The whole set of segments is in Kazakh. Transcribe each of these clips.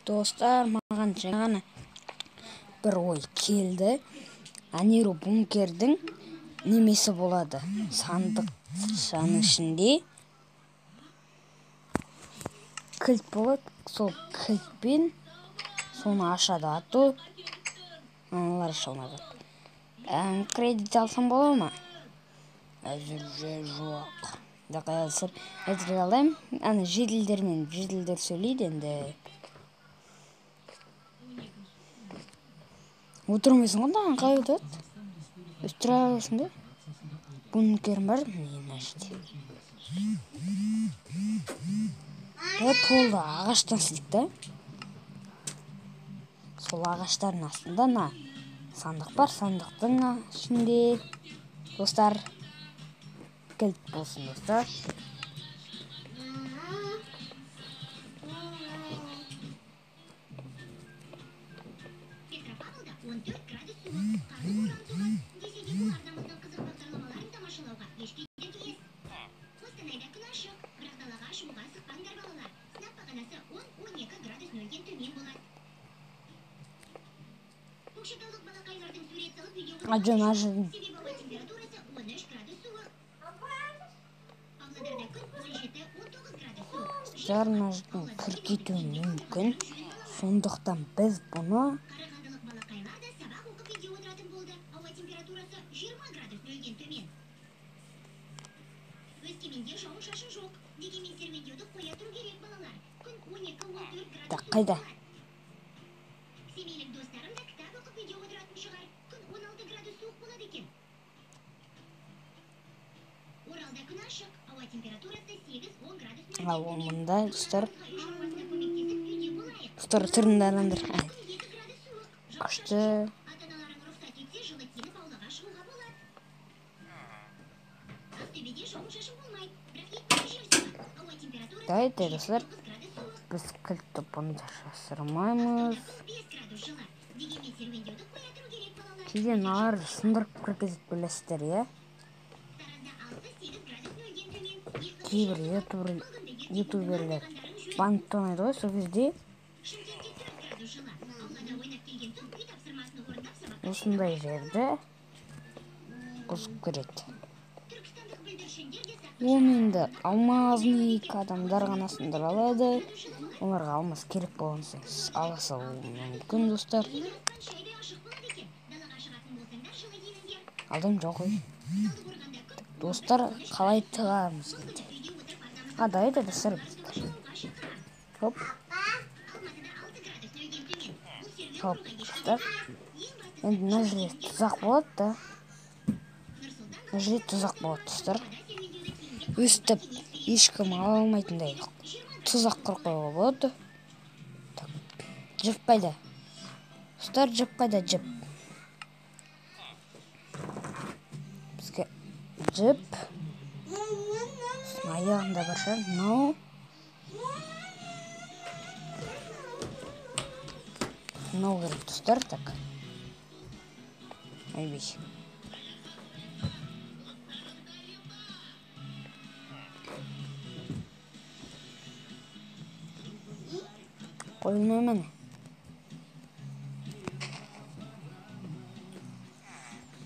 Достар, маған жаңа ғана бір ой келді. Аниру бункердің немесі болады. Сандықшаның ішінде кілт болады. Сол кілтпен соны ашады. Ато аналар аша алмайды. Кредит алсам бола ма? Әзірге жоқ. Қазір алайым. Ана жеделдер сөйлейді енді. Отырмайсың ғой, қалай өтеді? Үстіре аласың да? Бункерім бар, мына жерде. Полда ағаштан істейді да. Сол ағаштардың астында сандық бар. Сандықтың ішінде достар кілт болсын достар. Ана жердің кір кетуі мүмкін. Сондықтан біз бұны қайда? Ал мұнда достар түрінде адамдар күшті. Дайте достар, біз кілтті бұнда жасырмаймыз. Кейде налар сындырып кіргізіп білесіздер, е? Кейбір ютуберлер банк тонайды ғой, сол кезде осындай жерді бұзып көреді. Енді алмазный адамдар ғана сындыра алады. Оларға алмаз керек болған соң ала салуы мүмкін достар. Алдым жоқ қой. Достар, қалай тығамыз енді? Дайды достар. Хоп. Хоп, достар. Енді мына жерде тұзақ болады да. Мына жерде тұзақ болады достар. Өстіп ешкім ала алмайтындай тұзақ құрып қоюға болады. Жіп қайда? Достар, жіп қайда? Жіп. Бізге жіп. Аяғында бар шығар. Мынау керек достар. Так. Айбей. Қойылмай мәне.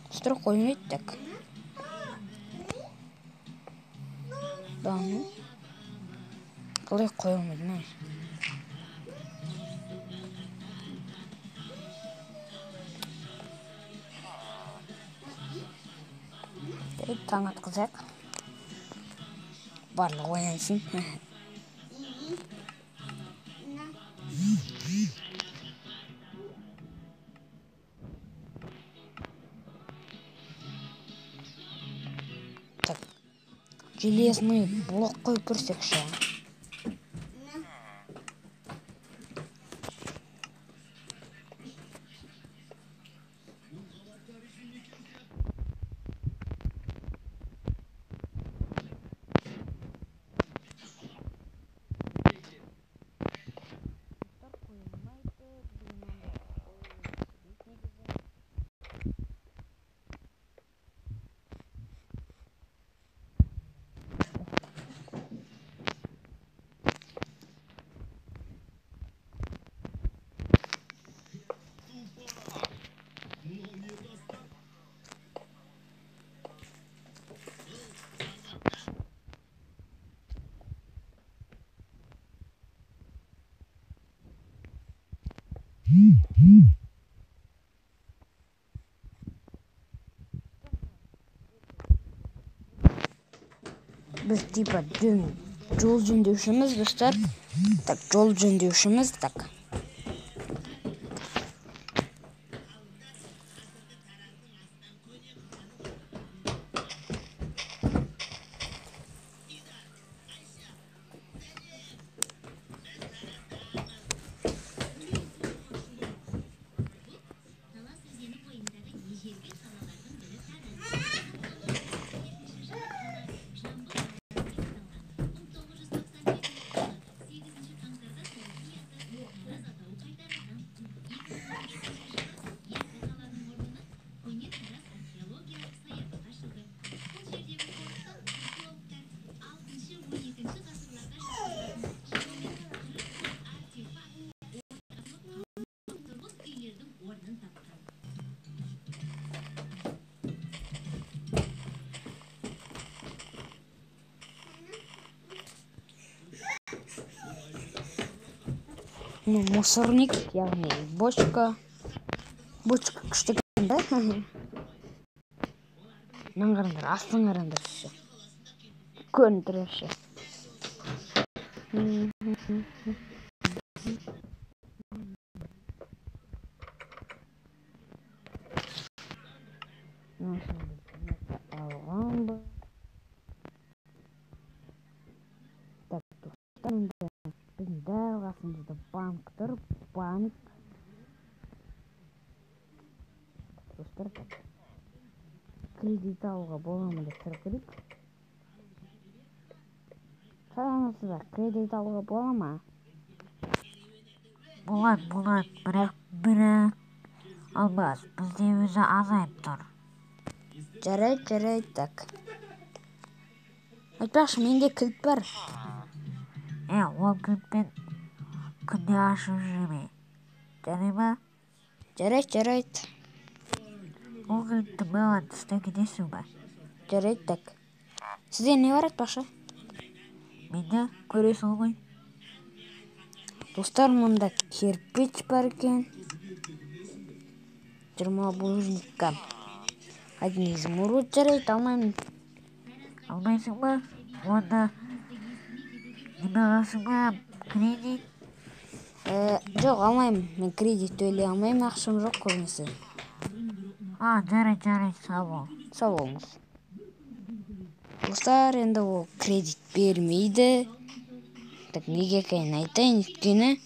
Достар, қойылмайды. Так. Даны. Қалай қойылмайды мәне. Таң атқызайық. Барлығы оянсын. Так. Железный блок қойып көрсекші. біз типа жол жөндеушіміз достар. Так, жол жөндеушіміз, так. Мусорник, яғни бочка күштеген да. Мынаны қараңдар, астын қараңдаршы. Көрініп тұршы. Алған ба? Так, достар, біздің дәл қасымызда банк тұр, банк. Достар, так. Кредит алуға боламы деп сұрап. Саламатсыздар, кредит алуға бола ма? Болады, бірақ албас, бізде өзі азайып тұр. Жарайды, так. Айтпақшы, менде кілт бар. Ол кілтпен күнде ашып жүрме. Жарай ма? Жарайды. Ол кілтті маған түсті кетесің ба? Жарайды, так. Сізде не бар айтпақшы? Менде көресің ғой. Достар, мұнда кирпич бар екен. 20 булыжникка. Один изумруд, жарайды, алмаймын. Алмайсың ба? Онда неме аласың ба? Кредит? Жоқ, алмаймын. Мен кредит төлей алмаймын, ақшам жоқ көбінесе. Жарайды, сау болыңыз. Достар, енді ол кредит бермейді. Так, неге екенін айтайын, өйткені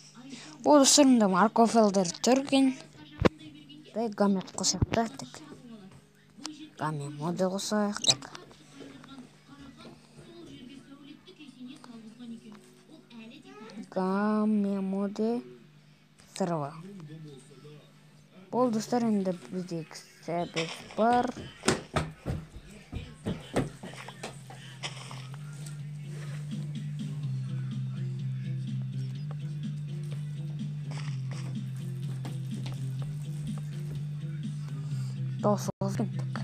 ол достарымда маркофелдер тұр екен. Гамет қосайық та, так. Гамет моде қосайық, так. Гамет моде сырва. Бұл достар, енді бізде сәбіз бар. Досылғызбен, так.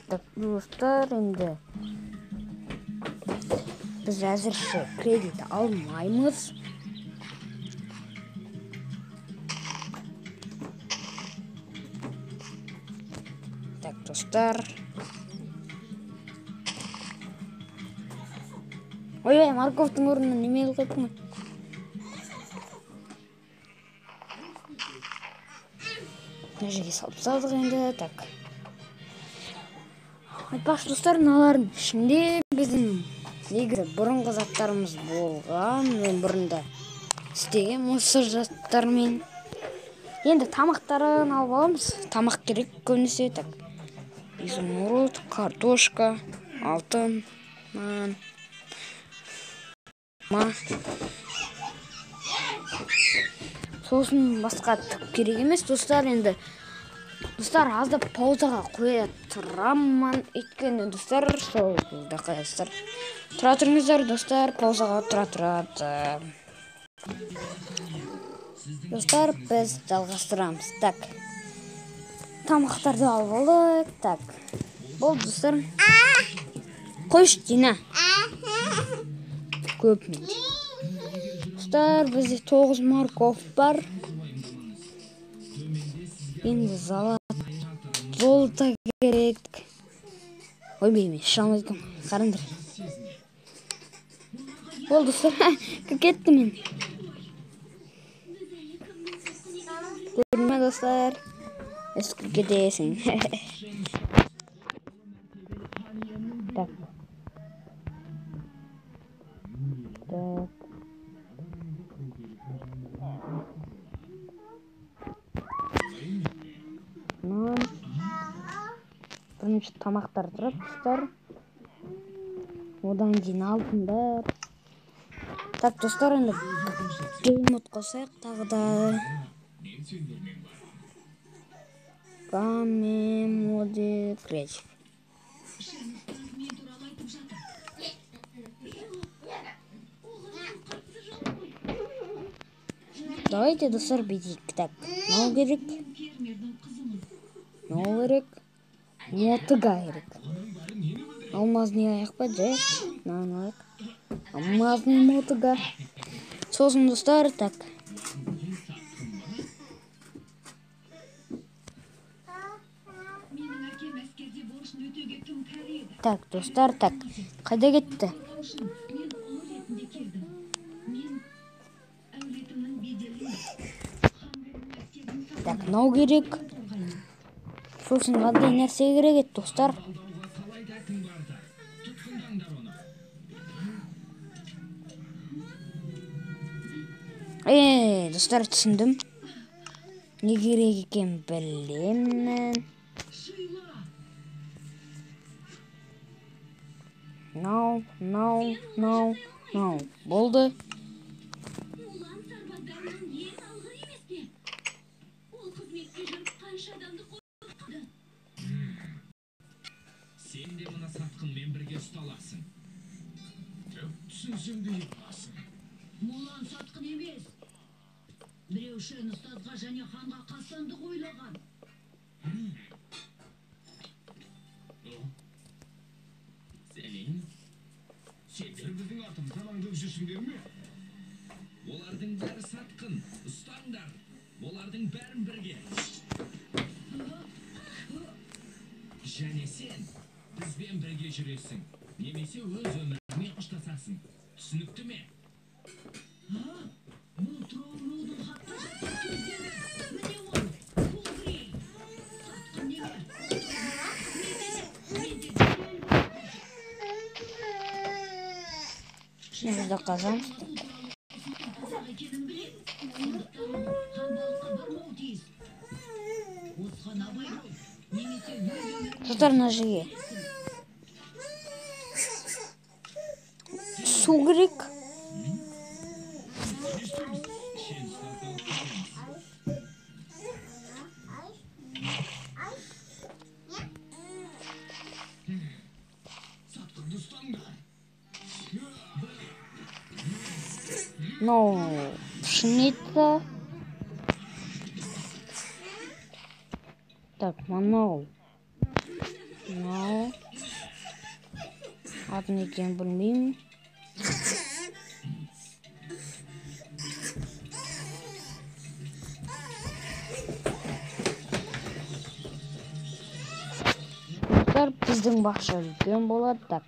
Так, достар, енді біз әзірше кредит алмаймыз. Так, достар. Ой, морковтың орнына немелі қойдың? Мына жерге салып салдық енді, так. Айтпақшы достар, мыналардың ішінде біздің негізі бұрынғы заттарымыз болған, мен бұрында істеген осы заттармен. Енді тамақтарын алып аламыз. Тамақ керек көбінесе, так. Изумруд, картошка, алтын, нан. Сосын басқа түк керек емес, достар. Енді достар, аздап паузаға қоя тұрамын, өйткені достар, сол достар. Тұра тұрыңыздар, достар, паузаға тұрады. Достар, біз жалғастырамыз. Так. Тамақтарды алып алдық. Так. Бұл достар. Қойшы, Дина. Көп мен. Достар, бізде 9 морков бар. Енді золото керек. Ойбай, шамайкам. Қараңдар. Болды, достар. Кеттім мен. Көрме, достар. Өскіп кетесің. Так. Бірінші тамақтар тұрып, достар. Одан кейін алтындар. Так, достар, енді геймод қосайық тағы да. Моде креатив. Давайте, достар, бейдейік. Так, мынау керек. Мынау керек. Мотыга керек. Алмазный аяқ па, же? Аяқ. Алмазный мотыга. Сосын, достар, так. Так, достар, так. Қайда кетті? Так, мынау керек. Сосын қандай нәрсе керек еді, достар? Достар, түсіндім. Не керек екен білемін. No. Болды. Сен де мына сатқынмен бірге ұсталасың. Түсінсең де епасың. Молан сатқын емес. Біреу шен ұстазға және ханға қастандық ойлаған. Сендер біздің артымыздан аңдып жүрсіңдер ме? Олардың бәрі сатқын. Ұстаңдар. Олардың бәрін бірге. Және сен бізбен бірге жүресің. Немесе өз өміріңмен қоштасасың. Түсінікті ме? Бұл Троулудың хатта жатқан сөздері. Міне ол. Құлғырей. Сатқын неме. Şimdi kazandık. Tutar ножи. Сугрик. Ну, пшеница. Так, манол. Атын екенін білмеймін. Біздің бақша үлкен болады. Так.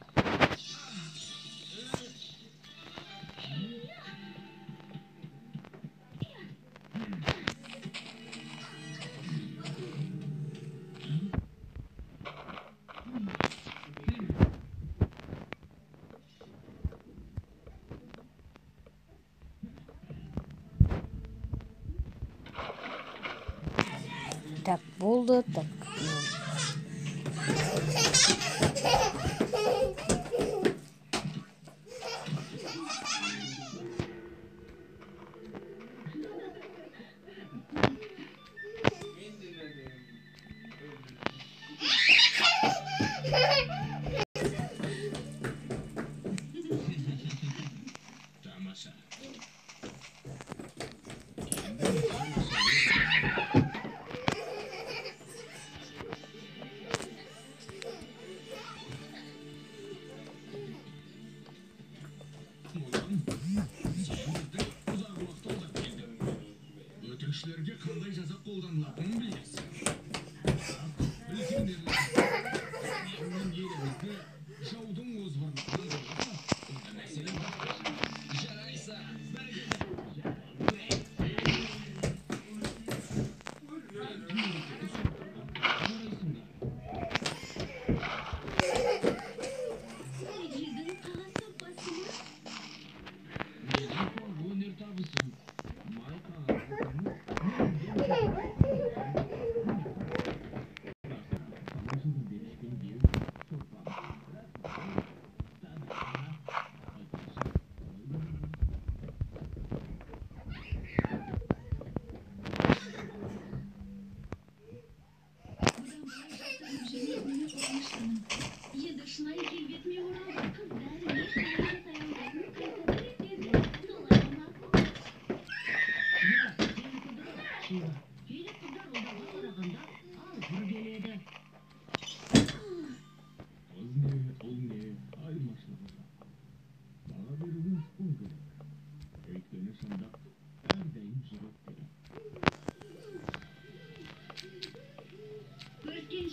Так, болды. Так.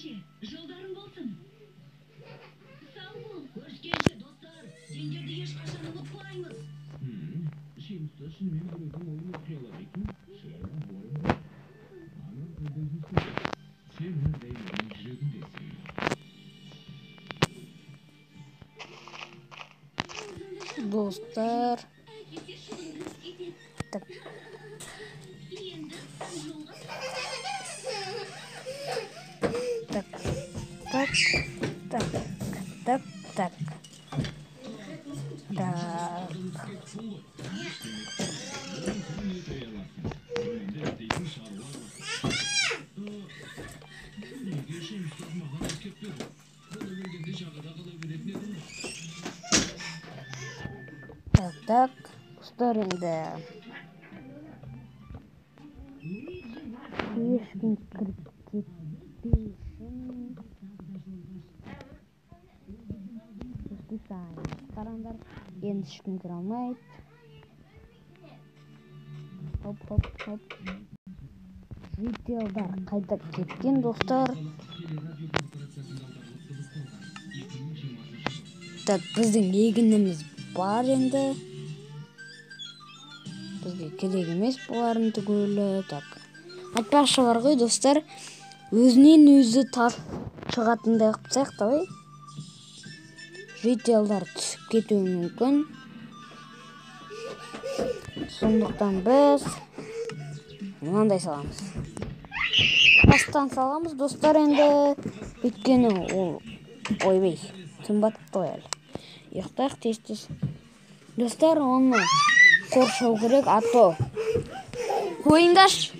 Көріскенше, жолдарың болсын. Сау бол, көріскенше, достар. Сендерді ешқашан ұмытпаймыз. Шеймуста шынымен біреудің ойын оқи алады екен. Ана көзден сен әрдайым менің жүрегімдесің. Достар. Так. Так. Так. Так. Так. Так. Так. Так, так. Достар енді. Ешкім кіріп кетпей үшін. Қараңдар, енді ешкім кіре алмайды. Хоп, хоп, хоп. Жителдар қайда кеткен, достар? Так, біздің егініміз бар енді. Бізге керек емес бұлардың түгелі. Так. Айтпақшы бар ғой, достар. Өзінен өзі шығатындай қылып тастайық та ғой. Жителдар түсіп кетуі мүмкін. Сондықтан біз мынандай саламыз. Бастан саламыз, достар, енді. Өйткені ол ойбай, түн батып қояды. Ұйықтайық тез-тез. Достар, оны қоршау керек, ато. Қойыңдаш.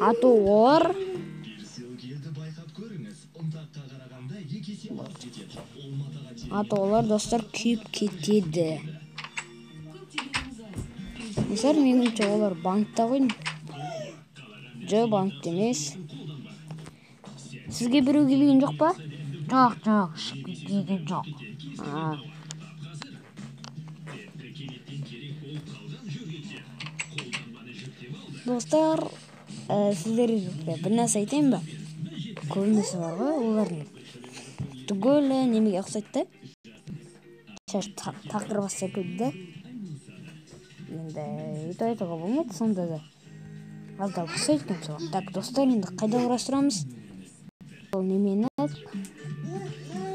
Ато олар. Ато олар, достар, күйіп кетеді. Достар, меніңше олар банкта ғой. Жо, банкта емес. Сізге біреу келген жоқ па? Жоқ, ешкім келген жоқ. Достар, сіздерге бір нәрсе айтайын ба? Көбінесе бар ғой, олардың түгелі немеге ұқсайды. Шаш тақырбастай көйді. Енді өйтіп айтуға болмайды, сонда да аздап ұқсайды екен соған. Так, достар, енді қайда қарастырамыз? Ол немені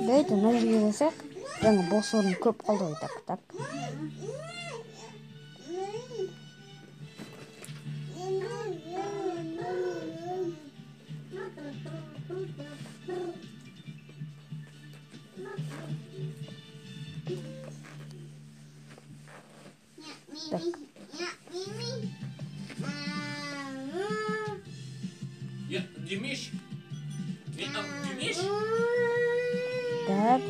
дәйті мына жерге жасақ. Жаңа бос орын көп қалды ғой. Так, так. Так. Демиш? Демиш? Так.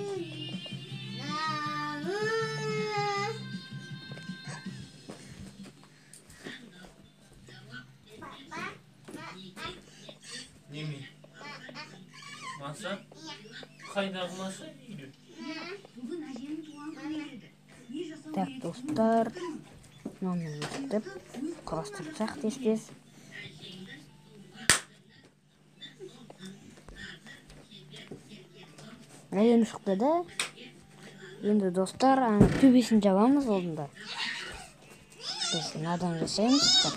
Неме? Маса? Қайдағы маса? Бүгін әжемнің туған күні еді. Не жасау Так, керек? достар. Мынаны өстіп, құрастырсақ тез-тез. Әйем шықты да. Енді достар, төбесін жабамыз олында. Біз надан жасаймыз. Так.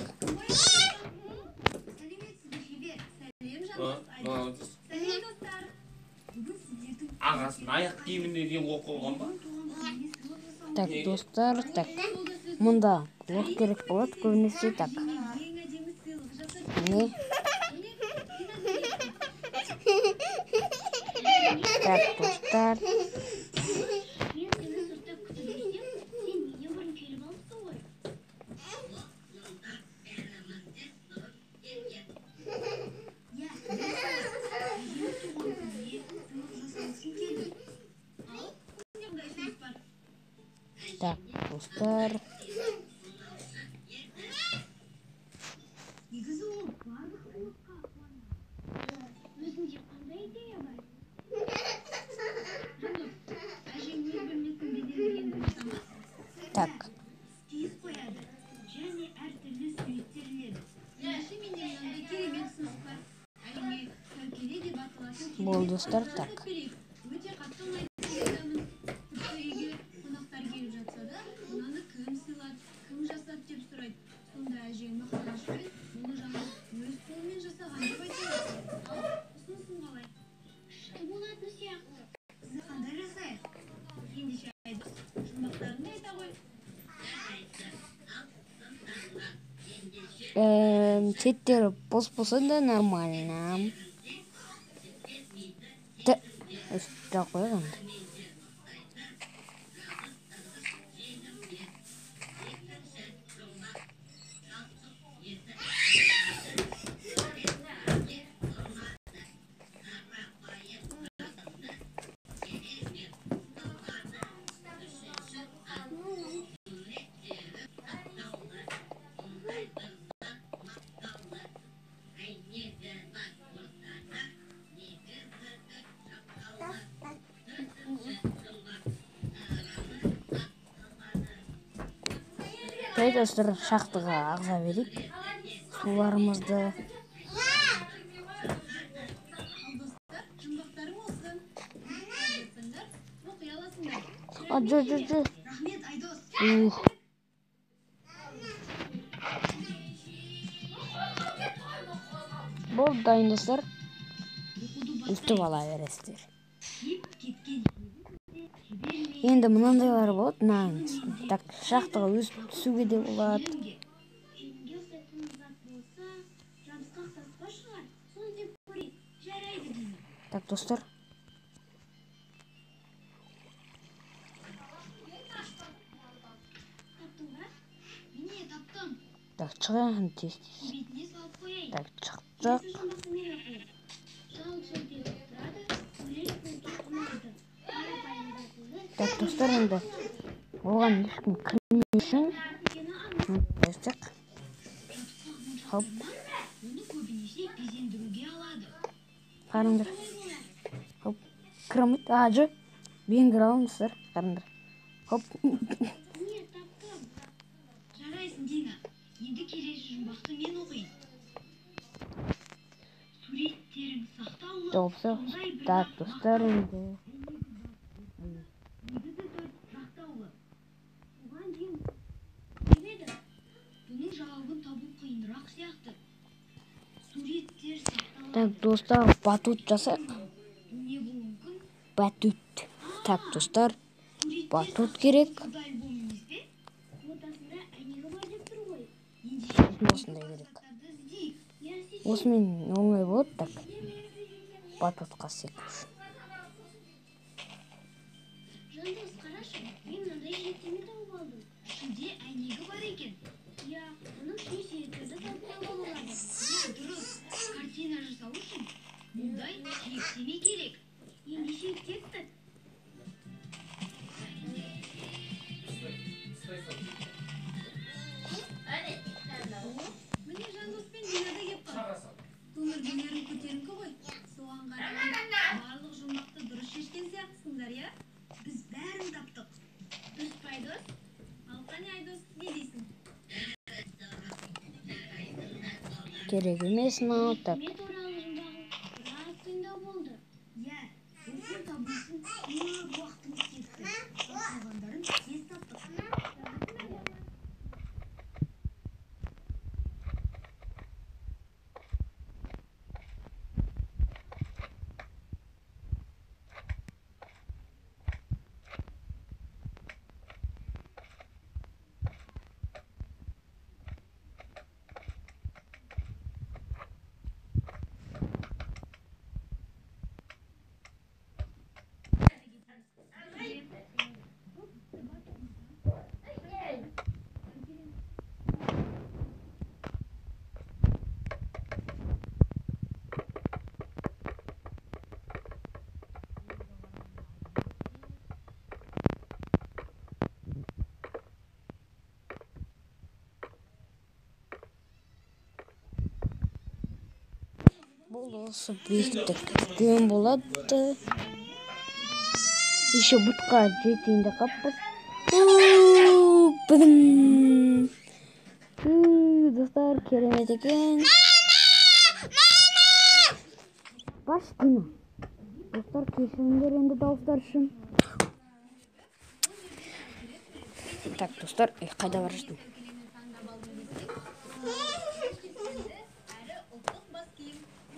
Ағасын аяқ киіміне дейін оқылған ба? Так, достар, так. Мұнда блок керек болады, көбінесе. Так. Не? Так, достар. Так, достар. Негізі ол барлық қылыққа өзінде қандай идея бар? Әжең өз бөлмесін безендірген дұрыс емес. Так. Тиіз қояды және әртүрлі суреттер іледі. Меніңше менде мынандай керемет ұсыныс бар. Әрине, сәукеле деп аталатын Болды достар, так. Өте қатты ұнайтын. Тіпті үйге қонақтар келіп жатса да, мынаны кім сыйлады, кім жасады деп сұрайды. Сонда әжең мақтанышпен мұны жаңа өз қолымен жасаған деп айтады. Ал ұсынысың қалай? Шай болатын сияқты. Сіз қандай жасайық? Ендеше Айдос, жұмбақтарыңды айта ғой. Четтері бос болса да нормально. Үстіре қойып енді. Достар, шақтыға ағза берейік. Суларымызды. Ал достар, жұмбақтарың olsun. Айтсаңдар, оқи аласыңдар. Жо. Рахмет, Айдос. Болды, дайын достар. Үстіп ала бересіздер. Енді мынандайлар болады, мынаңыз. Так, шақтыға өсіп түсуге де болады. Үйінге ұсайтын зат болса, жабысқақ саспа шығар. Соны деп көрейік. Жарайды деймін. Так, достар. Таптың ба? Міне, таптым. Так, шығайын тез. Бетіне салып қояйын. Так, шықтық. Осы жұмбақты мен оқиын. Шал-шөлтек тұрады, күлелік қолтық ұнайды. Қарапайым затыңды Так, достар, енді оған ешкім кірмеу үшін өстік. Хоп, оны көбінесе безендіруге алады. қарыңдар. Хоп, кірамайды. Жо, мен кіре аламын достар, қарыңдар. Хоп. Міне, таптым. Жарайсың, Дина. Енді келесі жұмбақты мен оқиын. Суреттерің сақтаулы. Допсы. Так, достар, енді. Негізі төрт сақтаулы. Оған дейін демеді. Бұның жауабын табу қиынырақ сияқты. Суреттер сақтаулы. Так, достар, батут жасайық. Не болуы мүмкін? Батут. Так, достар, батут керек. Бұл альбом емес пе? Фотосында әйнегі бар деп тұр ғой. Осындай керек. Заттарды іздейік. Осымен оңай болады, так. Батутқа секіріш. Жандос, қарашы, мен мынандай жеттеме тауып алдым. Ішінде әйнегі бар екен. Я, оның кей суреттерді тауып алады. Я, дұрыс. Картина жасау үшін мұндай жеттеме керек. Ендеше кеттік. Міне Жандос пен Дина да кеп қалды. Көңіл-күйлерің көтеріңкі ғой. Соған қарағанда барлық жұмбақты дұрыс шешкен сияқтысыңдар, я? Біз бәрін таптық. Дұрыс па, Айдос? Ал қане, Айдос, не дейсің? Керек емес мынау, так. Мен туралы жұмбағың біраз қиындау болды. Иә, осы табу үшін көп уақытымыз кетті. Ал қалғандарын тез таптық. Бұл осы биіктік үлкен болады. Еще бұтқа жетейінде қаппыз. Бүгін достар, керемет екен. Баш Дина. Достар, кешіріңдер енді дауыстар үшін. Так, достар, қайда бара жатырсың?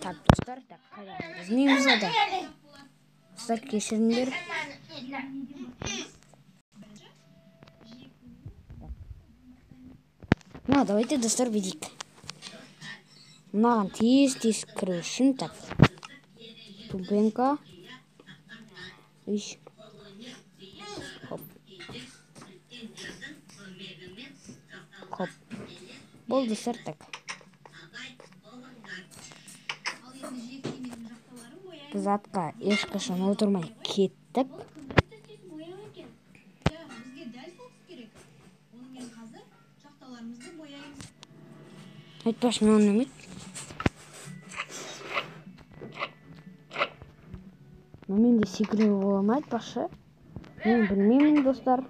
Так, достар, қайда іздейміз ада. Достар, кешіріңдер. Ну, давайте, достар, бүйтейік. Мынаған тез кіру үшін, так. Тубенка. Иш. Хоп. Хоп. Болды, достар, так. Біз атқа ешқашан отырмай кеттік. Айтпашы, маған немет. Мен де секіруге бола ма, айтпашы? Мен білмеймін, достар.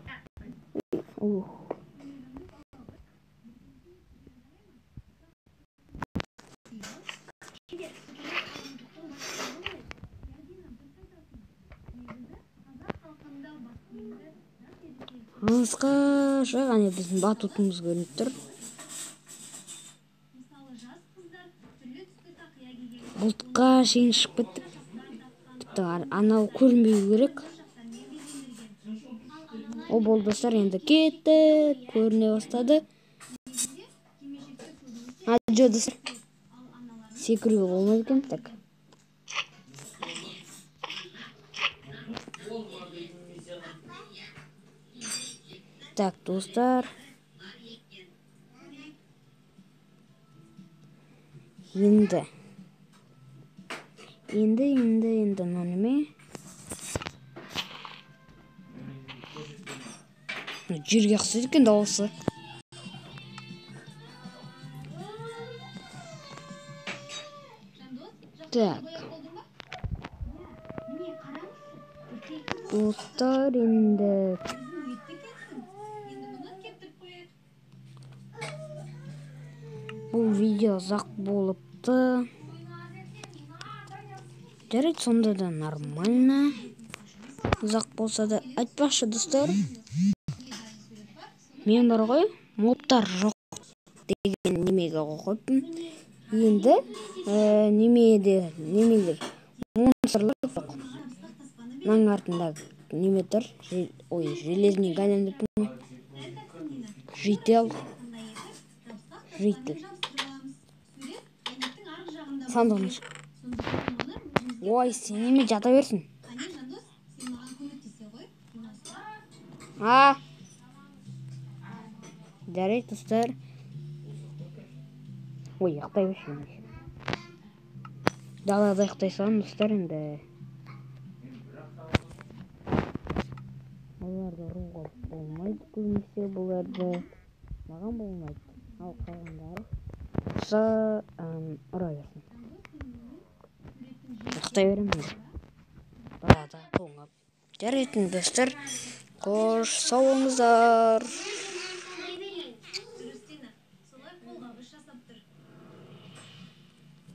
Аңызға ғане біздің батутымыз көрініп тұр. Бұлтқа шейін шығып кеттік. Тіпті анау көрінбеу керек. О, болды, достар, енді кетті. Көріне бастады. Жо, достар. Секіруге болмайды екен, так. Так, достар. Енді неме? Жерге ұқсайды екен дауысы. Так. Достар, енді бұл видео ұзақ болыпты. Жарайды, сонда да нормально. Ұзақ болса да айтпашы, достар. Мен бар ғой, мобтар жоқ деген немеге қойыппын. Енді немелер монстрлар жоқ. Наң артындағы неме тұр. Ой, железный голем деп не? Жител. Сандығын шық. Ой, сен неме жата берсін. Жарайды, достар. Ой, ұйықтай бершін. Далада ұйықтай салам, достар, енді. Оларды ұруға болмайды, көбінесе бұларды. Маған болмайды. Ал қалғандары ұра берсін. Ұйықтай беремін. Далада тоңап. Жарайды, достар. Қош, сау болыңыздар.